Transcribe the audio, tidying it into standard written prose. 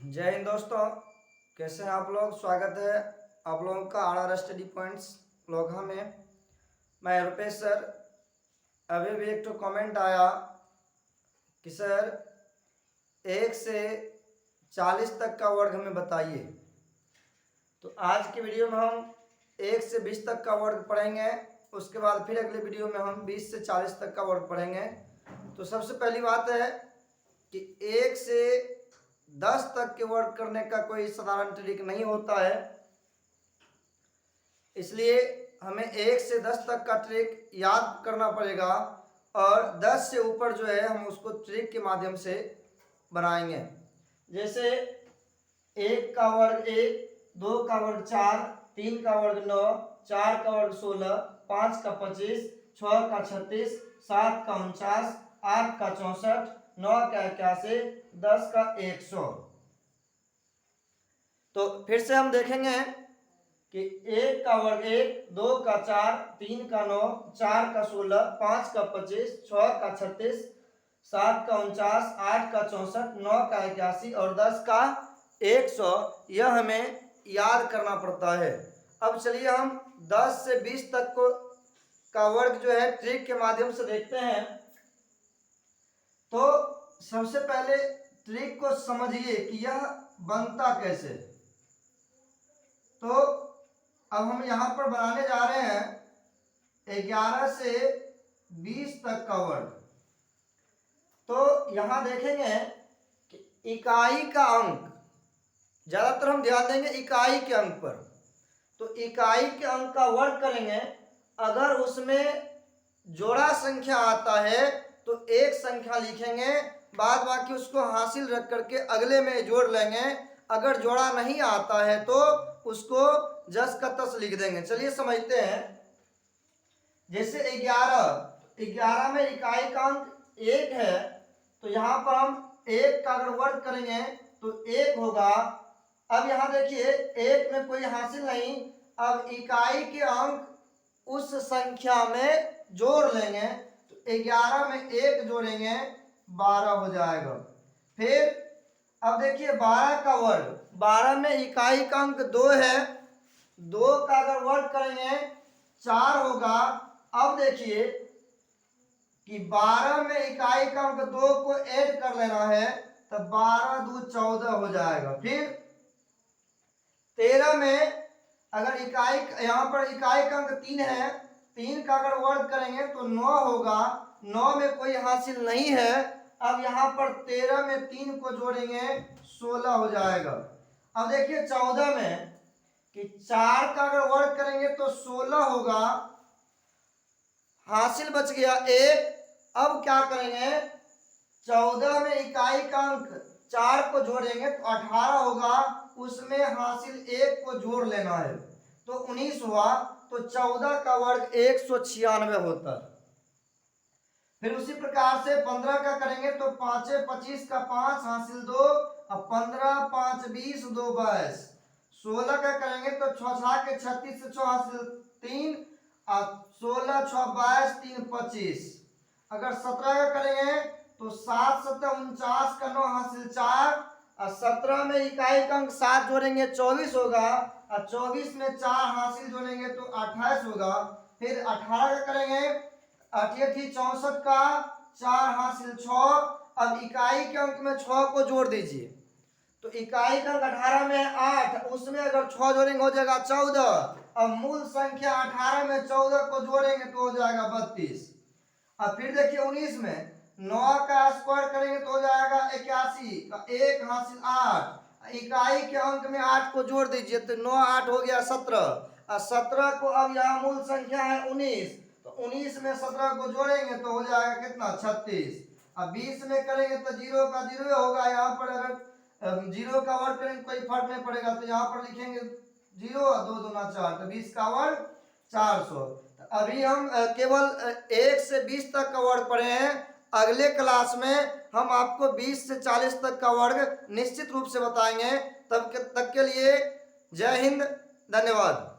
जय हिंद दोस्तों, कैसे हैं आप लोग। स्वागत है आप लोगों का आर स्टडी पॉइंट्स लोगा में। मैं रुपेश सर। अभी भी एक तो कमेंट आया कि सर 1 से 40 तक का वर्ग हमें बताइए। तो आज की वीडियो में हम 1 से 20 तक का वर्ग पढ़ेंगे। उसके बाद फिर अगले वीडियो में हम 20 से 40 तक का वर्ग पढ़ेंगे। तो सबसे पहली बात है कि 1 से 10 तक के वर्ग करने का कोई साधारण ट्रिक नहीं होता है, इसलिए हमें 1 से 10 तक का ट्रिक याद करना पड़ेगा और 10 से ऊपर जो है हम उसको ट्रिक के माध्यम से बनाएंगे। जैसे 1 का वर्ग 1, 2 का वर्ग 4, 3 का वर्ग 9, 4 का वर्ग 16, 5 का 25, 6 का 36, 7 का 49, 8 का 64, 9 का 81, 10 का 100। तो फिर से हम देखेंगे कि 1 का वर्ग 1, 2 का 4, 3 का 9, 4 का 16, 5 का 25, 6 का 36, 7 का 49, 8 का 64, 9 का 81 और 10 का 100। यह हमें याद करना पड़ता है। अब चलिए हम 10 से 20 तक का वर्ग जो है ट्रिक के माध्यम से देखते हैं। तो सबसे पहले ट्रिक को समझिए कि यह बनता कैसे। तो अब हम यहाँ पर बनाने जा रहे हैं 11 से 20 तक का वर्ग। तो यहाँ देखेंगे कि इकाई का अंक, ज़्यादातर हम ध्यान देंगे इकाई के अंक पर। तो इकाई के अंक का वर्ग करेंगे, अगर उसमें जोड़ा संख्या आता है तो एक संख्या लिखेंगे, बाद बाकी उसको हासिल रख करके अगले में जोड़ लेंगे। अगर जोड़ा नहीं आता है तो उसको जस का तस लिख देंगे। चलिए समझते हैं। जैसे 11 में इकाई का अंक 1 है, तो यहाँ पर हम 1 का अगर वर्ग करेंगे तो 1 होगा। अब यहाँ देखिए 1 में कोई हासिल नहीं, अब इकाई के अंक उस संख्या में जोड़ लेंगे। तो 11 में 1 जोड़ेंगे 12 हो जाएगा। फिर अब देखिए 12 का वर्ग, 12 में इकाई का अंक 2 है, 2 का अगर वर्ग करेंगे 4 होगा। अब देखिए कि 12 में इकाई का अंक 2 को ऐड कर लेना है, तो 12 दूनी 14 हो जाएगा। फिर 13 में अगर इकाई, यहाँ पर इकाई का अंक 3 है, 3 का अगर वर्ग करेंगे तो 9 होगा। 9 में कोई हासिल नहीं है। अब यहाँ पर 13 में 3 को जोड़ेंगे 16 हो जाएगा। अब देखिए 14 में कि 4 का अगर वर्ग करेंगे तो 16 होगा, हासिल बच गया 1। अब क्या करेंगे, 14 में इकाई का अंक 4 को जोड़ेंगे तो 18 होगा, उसमें हासिल 1 को जोड़ लेना है तो 19 हुआ। तो 14 का वर्ग 196 होता है। फिर उसी प्रकार से 15 का करेंगे तो 5 25 का 5 हासिल 2, अब 15 5 20 2 22। 16 का करेंगे तो 6 6 के 36 से 6 हासिल 3, और 16 6 22 3 25। अगर 17 का करेंगे तो 7 7 49 का 9 हासिल 4, और 17 में इकाई का अंक 7 जोड़ेंगे 24 होगा, और 24 में 4 हासिल जोड़ेंगे तो 28 होगा। फिर 18 का करेंगे, 88 64 का 4 हासिल 6। अब इकाई के अंक में 6 को जोड़ दीजिए, तो इकाई का अंक 18 में 8, उसमें अगर 6 जोड़ेंगे हो जाएगा 14। अब मूल संख्या 18 में 14 को जोड़ेंगे तो हो जाएगा 32। अब फिर देखिए 19 में 9 का स्क्वायर करेंगे तो हो जाएगा 81 का 1 हासिल 8। इकाई के अंक में 8 को जोड़ दीजिए तो 9 8 हो गया 17, और 17 को अब यहाँ मूल संख्या है 19, तो 19 में 17 को जोड़ेंगे तो हो जाएगा कितना 36। अब 20 में करेंगे तो 0 का 0 होगा। यहाँ पर अगर 0 का वर्ग करेंगे कोई फर्क नहीं पड़ेगा, तो यहाँ पर लिखेंगे 0 और 2 दूना 4, तो 20 का वर्ग 400। अभी हम केवल 1 से 20 तक का वर्ग पढ़े हैं। अगले क्लास में हम आपको 20 से 40 तक का वर्ग निश्चित रूप से बताएंगे। तब तक के लिए जय हिंद, धन्यवाद।